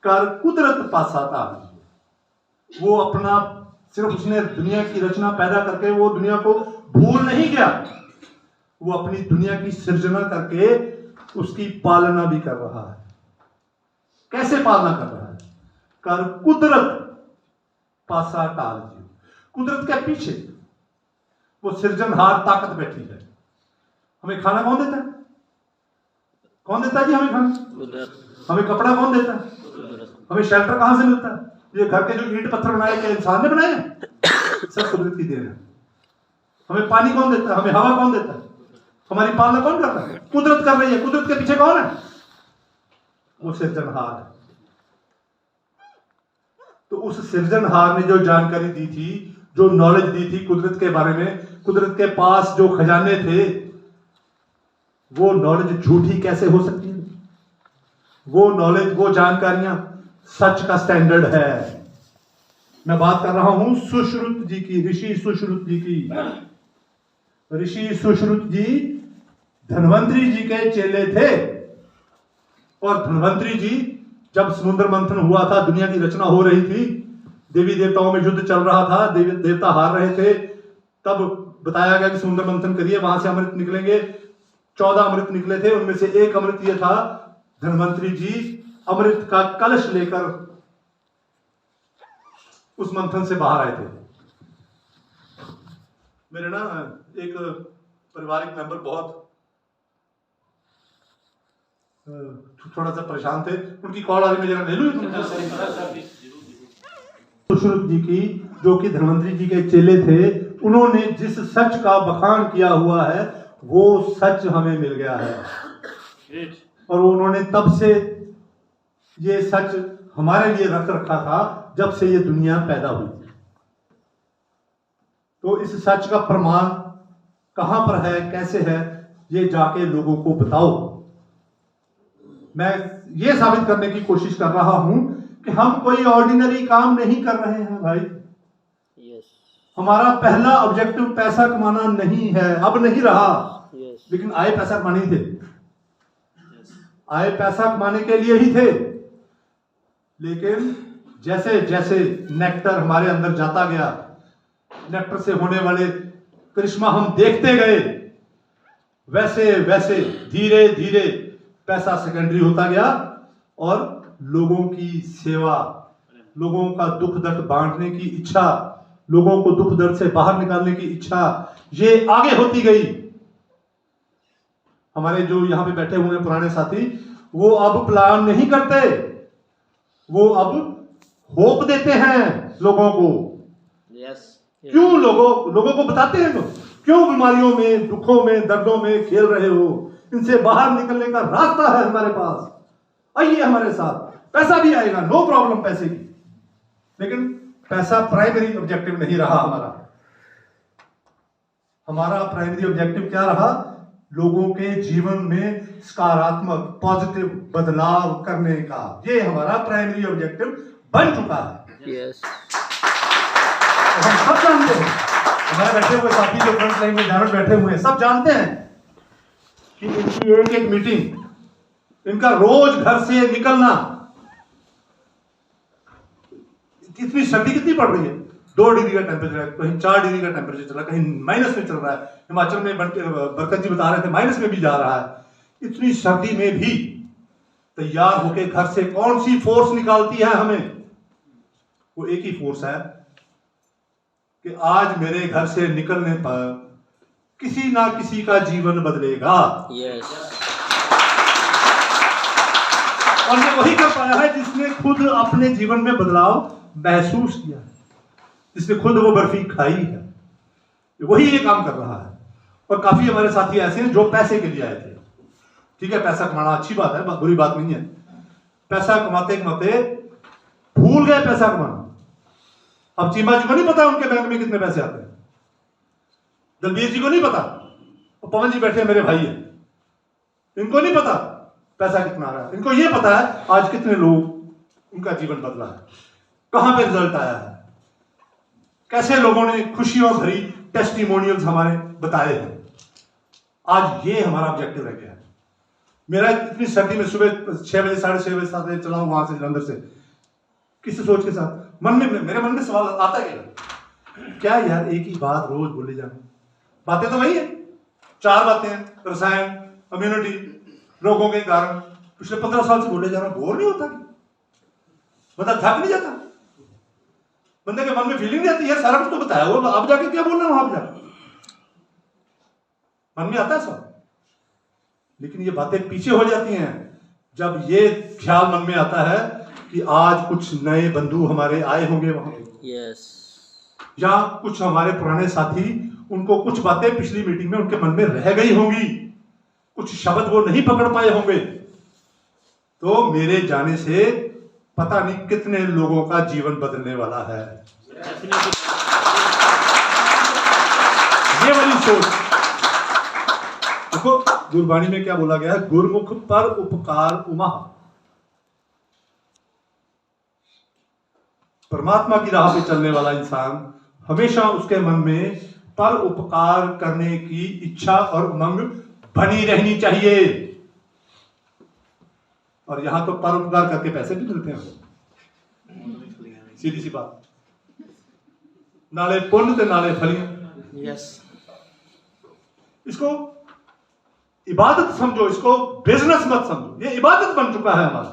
कर कुदरत पासा ताल। वो अपना सिर्फ उसने दुनिया की रचना पैदा करके वो दुनिया को भूल नहीं गया, वो अपनी दुनिया की सृजना करके उसकी पालना भी कर रहा है। कैसे पालना कर रहा है? कर कुदरत पासा टाल जी। कुदरत के पीछे वो सृजनहार ताकत बैठी है। हमें खाना कौन देता है? कौन देता है जी हमें खाना? हमें कपड़ा कौन देता है? हमें शेल्टर कहां से मिलता है? ये घर के जो ईंट पत्थर बनाए क्या इंसान ने बनाए? सब कुदरत की देन है। हमें पानी कौन देता है? हमें हवा कौन देता है? हमारी पालना कौन करता है? कुदरत कर रही है। कुदरत के पीछे कौन है? वो सृजनहार है। तो उस सृजनहार ने जो जानकारी दी थी, जो नॉलेज दी थी कुदरत के बारे में, कुदरत के पास जो खजाने थे, वो नॉलेज झूठी कैसे हो सकती है? वो नॉलेज, वो जानकारियां सच का स्टैंडर्ड है। मैं बात कर रहा हूं सुश्रुत जी की, ऋषि सुश्रुत जी की। ऋषि सुश्रुत जी धन्वंतरी जी के चेले थे, और धन्वंतरी जी जब समुद्र मंथन हुआ था, दुनिया की रचना हो रही थी, देवी देवताओं में युद्ध चल रहा था, देवी देवता हार रहे थे, तब बताया गया कि समुद्र मंथन करिए, वहां से अमृत निकलेंगे। 14 अमृत निकले थे, उनमें से एक अमृत यह था, धन्वंतरी जी अमृत का कलश लेकर उस मंथन से बाहर आए थे। मेरे ना एक पारिवारिक मेंबर बहुत थोड़ा सा परेशान थे, उनकी कॉल आ रही, मैं जरा ले लूं। सुश्रुत जी की, जो कि धन्वंतरी जी के चेले थे, उन्होंने जिस सच का बखान किया हुआ है, वो सच हमें मिल गया है। और उन्होंने तब से ये सच हमारे लिए रख रखा था, जब से ये दुनिया पैदा हुई। तो इस सच का प्रमाण कहां पर है, कैसे है, ये जाके लोगों को बताओ। मैं ये साबित करने की कोशिश कर रहा हूं कि हम कोई ऑर्डिनरी काम नहीं कर रहे हैं भाई। हमारा पहला ऑब्जेक्टिव पैसा कमाना नहीं है, अब नहीं रहा। लेकिन आए पैसा कमाने ही थे, आए पैसा कमाने के लिए ही थे। लेकिन जैसे जैसे नेक्टर हमारे अंदर जाता गया, नेक्टर से होने वाले करिश्मा हम देखते गए, वैसे वैसे धीरे धीरे पैसा सेकेंडरी होता गया, और लोगों की सेवा, लोगों का दुख दर्द बांटने की इच्छा, लोगों को दुख दर्द से बाहर निकालने की इच्छा, ये आगे होती गई। हमारे जो यहां पे बैठे हुए पुराने साथी, वो अब प्लान नहीं करते, वो अब होप देते हैं लोगों को। क्यों लोगों को बताते हैं, तो क्यों बीमारियों में, दुखों में, दर्दों में खेल रहे हो? इनसे बाहर निकलने का रास्ता है हमारे पास, आइए हमारे साथ, पैसा भी आएगा, नो प्रॉब्लम पैसे की। लेकिन पैसा प्राइमरी ऑब्जेक्टिव नहीं रहा हमारा। हमारा प्राइमरी ऑब्जेक्टिव क्या रहा? लोगों के जीवन में सकारात्मक पॉजिटिव बदलाव करने का। ये हमारा प्राइमरी ऑब्जेक्टिव बन चुका है। हम सब जानते हैं, हमारे बैठे हुए साथी जो फ्रंट लाइन में जानवर बैठे हुए हैं, सब जानते हैं कि इनकी एक एक मीटिंग, इनका रोज घर से निकलना, इतनी सर्दी कितनी पड़ रही है, 2 डिग्री का टेम्परेचर है, कहीं 4 डिग्री का टेम्परेचर चल रहा है, कहीं माइनस में चल रहा है। हिमाचल में बरकत जी बता रहे थे माइनस में भी जा रहा है। इतनी सर्दी में भी तैयार होके घर से कौन सी फोर्स निकालती है हमें? वो एक ही फोर्स है कि आज मेरे घर से निकलने पर किसी ना किसी का जीवन बदलेगा। और ये वही कर पाया है जिसने खुद अपने जीवन में बदलाव महसूस किया है, जिसने खुद वो बर्फी खाई है, वही ये काम कर रहा है। और काफी हमारे साथी ऐसे हैं जो पैसे के लिए आए थे। ठीक है, पैसा कमाना अच्छी बात है, बुरी बात नहीं है। पैसा कमाते कमाते भूल गए पैसा कमाना। अब चीमा जी को नहीं पता उनके बैंक में कितने पैसे आते हैं, दलबीर जी को नहीं पता, और पवन जी बैठे मेरे भाई हैं, इनको नहीं पता पैसा कितना आ रहा है। इनको ये पता है आज कितने लोग उनका जीवन बदला है, कहां पे रिजल्ट आया है, कैसे लोगों ने खुशियों भरी टेस्टिमोनियल्स हमारे बताए हैं। आज ये हमारा ऑब्जेक्टिव रह गया है। मेरा इतनी सर्दी में सुबह 6 बजे 6:30 बजे 7 बजे चलाऊं वहां से जलंधर से, किस सोच के साथ मन में मेरे मन में सवाल आता क्या यार एक ही बात रोज बोले जाना, बातें तो वही है, 4 बातें हैं, रसायन, इम्यूनिटी, रोगों के कारण, पिछले 15 साल से बोले जा रहा, बोर नहीं होता? बंदा थक नहीं जाता? बंदे के मन में फीलिंग नहीं आती यार सारा कुछ तो बताया वो, अब जाके क्या बोल रहे हो? वहां पर जाकर मन में आता है सब, लेकिन ये बातें पीछे हो जाती हैं जब ये ख्याल मन में आता है कि आज कुछ नए बंधु हमारे आए होंगे वहां यस, या कुछ हमारे पुराने साथी, उनको कुछ बातें पिछली मीटिंग में उनके मन में रह गई होंगी, कुछ शब्द वो नहीं पकड़ पाए होंगे, तो मेरे जाने से पता नहीं कितने लोगों का जीवन बदलने वाला है। ये वाली सोच देखो, गुरबाणी में क्या बोला गया है, गुरमुख पर उपकार उमा। परमात्मा की राह पे चलने वाला इंसान हमेशा उसके मन में पर उपकार करने की इच्छा और उमंग बनी रहनी चाहिए। और यहां तो पर उपकार करके पैसे भी मिलते हैं, सीधी सी बात, नाले पुण्य ते नाले फलियां। यस, इसको इबादत समझो, इसको बिजनेस मत समझो, ये इबादत बन चुका है हमारा।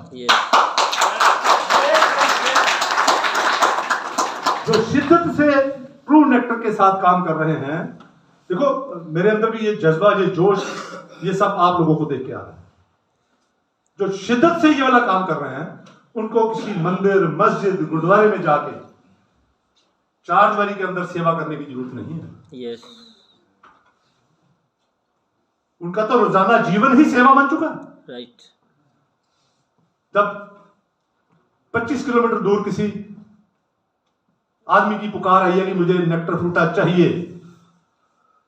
जो शिद्दत से ट्रू नेक्टर के साथ काम कर रहे हैं, देखो मेरे अंदर भी ये जज्बा, ये जोश, ये सब आप लोगों को देख के आ रहा है। जो शिद्दत से ये वाला काम कर रहे हैं, उनको किसी मंदिर, मस्जिद, गुरुद्वारे में जाके चारदीवारी के अंदर सेवा करने की जरूरत नहीं है। यस, उनका तो रोजाना जीवन ही सेवा बन चुका है। राइट। जब 25 किलोमीटर दूर किसी आदमी की पुकार आई है कि मुझे नेक्टर फ्रूटा चाहिए,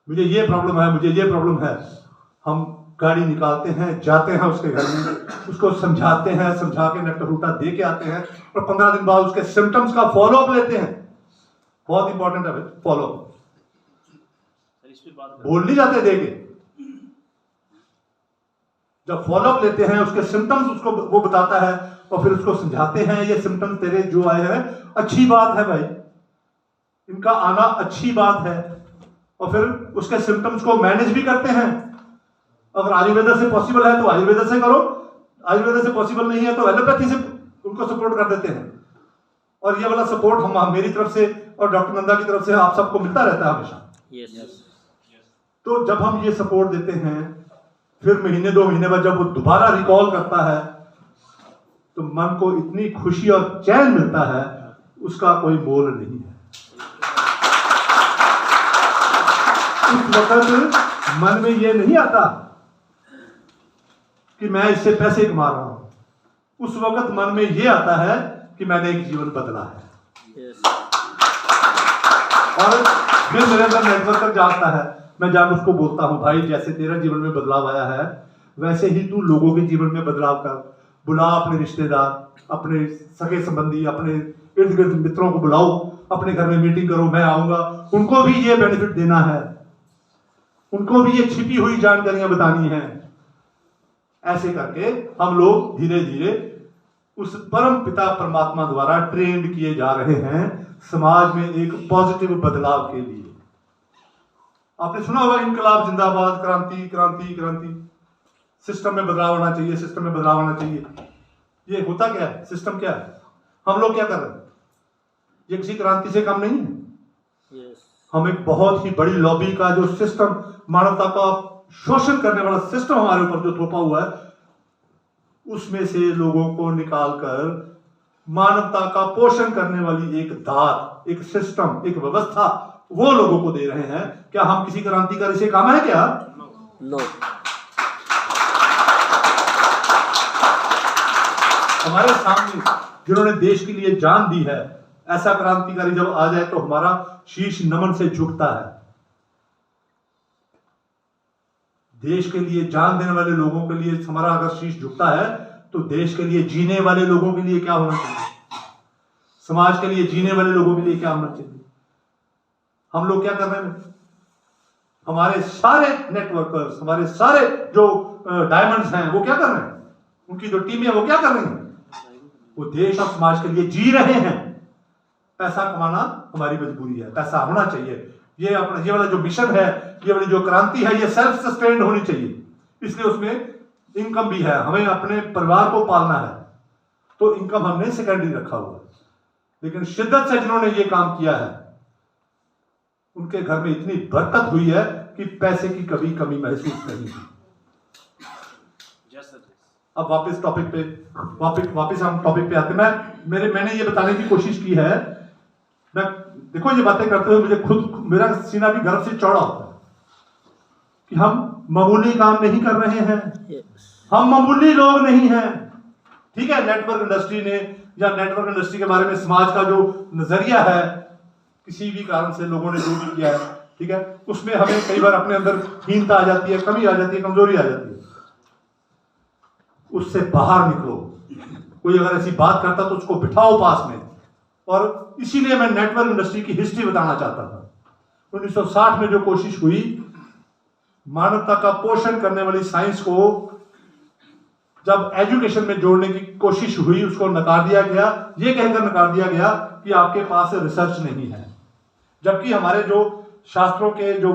मुझे ये प्रॉब्लम है, मुझे ये प्रॉब्लम है, हम गाड़ी निकालते हैं, जाते हैं उसके घर में, उसको समझाते हैं, समझा के नेक्टर फ्रूटा दे के आते हैं, और 15 दिन बाद उसके सिम्टम्स का फॉलोअप लेते हैं। बहुत इंपॉर्टेंट है फॉलोअप, बोल नहीं जाते दे के। जब फॉलोअप लेते हैं, उसके सिम्टम्स उसको वो बताता है, और फिर उसको समझाते हैं, ये सिम्टम्स तेरे जो आए हैं अच्छी बात है भाई, इनका आना अच्छी बात है, और फिर उसके सिम्टम्स को मैनेज भी करते हैं। अगर आयुर्वेदा से पॉसिबल है तो आयुर्वेदा से करो, आयुर्वेदा से पॉसिबल नहीं है तो एलोपैथी से उनको सपोर्ट कर देते हैं। और ये वाला सपोर्ट हम मेरी तरफ से और डॉक्टर नंदा की तरफ से आप सबको मिलता रहता है हमेशा। यस। तो जब हम ये सपोर्ट देते हैं, फिर महीने 2 महीने बाद जब वो दोबारा रिकॉल करता है, तो मन को इतनी खुशी और चैन मिलता है, उसका कोई मोल नहीं है। उस वक्त मन में ये नहीं आता कि मैं इससे पैसे कमा रहा हूं, उस वक्त मन में ये आता है कि मैंने एक जीवन बदला है। यस। और फिर मेरे अंदर नेटवर्क जागता है, मैं जाकर उसको बोलता हूं, भाई जैसे तेरा जीवन में बदलाव आया है, वैसे ही तू लोगों के जीवन में बदलाव कर। बुला अपने रिश्तेदार, अपने सगे संबंधी, अपने इर्द गिर्द मित्रों को बुलाओ, अपने घर में मीटिंग करो, मैं आऊंगा, उनको भी ये बेनिफिट देना है, उनको भी ये छिपी हुई जानकारियां बतानी है। ऐसे करके हम लोग धीरे धीरे उस परम पिता परमात्मा द्वारा ट्रेंड किए जा रहे हैं समाज में एक पॉजिटिव बदलाव के लिए। आपने सुना होगा इनकलाब जिंदाबाद, क्रांति क्रांति क्रांति, सिस्टम में बदलाव आना चाहिए, सिस्टम में बदलाव आना चाहिए। ये होता क्या है? सिस्टम क्या है? हम लोग क्या कर रहे हैं? ये किसी क्रांति से कम नहीं है। हम एक बहुत ही बड़ी लॉबी का जो सिस्टम, मानवता का शोषण करने वाला सिस्टम हमारे ऊपर जो थोपा हुआ है, उसमें से लोगों को निकालकर मानवता का पोषण करने वाली एक दात, एक सिस्टम, एक व्यवस्था वो लोगों को दे रहे हैं। क्या हम किसी क्रांतिकारी से काम है क्या? नो। हमारे सामने जिन्होंने देश के लिए जान दी है, ऐसा क्रांतिकारी जब आ जाए तो हमारा शीश नमन से झुकता है। देश के लिए जान देने वाले लोगों के लिए हमारा अगर शीश झुकता है, तो देश के लिए जीने वाले लोगों के लिए क्या होना चाहिए? समाज के लिए जीने वाले लोगों के लिए क्या होना चाहिए? हम लोग क्या कर रहे हैं? हमारे सारे नेटवर्कर्स, हमारे सारे जो डायमंड्स हैं, वो क्या कर रहे हैं? उनकी जो टीमें हैं वो क्या कर रही हैं? वो देश और समाज के लिए जी रहे हैं। पैसा कमाना हमारी मजबूरी है, पैसा होना चाहिए। ये अपना ये वाला जो मिशन है, ये वाली जो क्रांति है, ये सेल्फ सस्टेन्ड होनी चाहिए। इसलिए उसमें इनकम भी है, हमें अपने परिवार को पालना है, तो इनकम हमने सेकेंडरी रखा हुआ है। लेकिन शिद्दत से जिन्होंने ये काम किया है, उनके घर में इतनी बरकत हुई है कि पैसे की कभी कमी महसूस नहीं हुई। अब वापस टॉपिक पे वापस हम टॉपिक पे आते हैं। मैंने ये बताने की कोशिश की है, मैं देखो ये बातें करते हुए मुझे खुद मेरा सीना भी गर्व से चौड़ा होता है कि हम मामूली काम नहीं कर रहे हैं, हम मामूली लोग नहीं हैं। ठीक है, नेटवर्क इंडस्ट्री ने या नेटवर्क इंडस्ट्री के बारे में समाज का जो नजरिया है, किसी भी कारण से लोगों ने जो भी किया है, ठीक है, उसमें हमें कई बार अपने अंदर हीनता आ जाती है, कमी आ जाती है, कमजोरी आ जाती है। उससे बाहर निकलो। कोई अगर ऐसी बात करता तो उसको बिठाओ पास में। और इसीलिए मैं नेटवर्क इंडस्ट्री की हिस्ट्री बताना चाहता था। 1960 में जो कोशिश हुई मानवता का पोषण करने वाली साइंस को जब एजुकेशन में जोड़ने की कोशिश हुई, उसको नकार दिया गया, ये कहकर नकार दिया गया कि आपके पास रिसर्च नहीं है। जबकि हमारे जो शास्त्रों के जो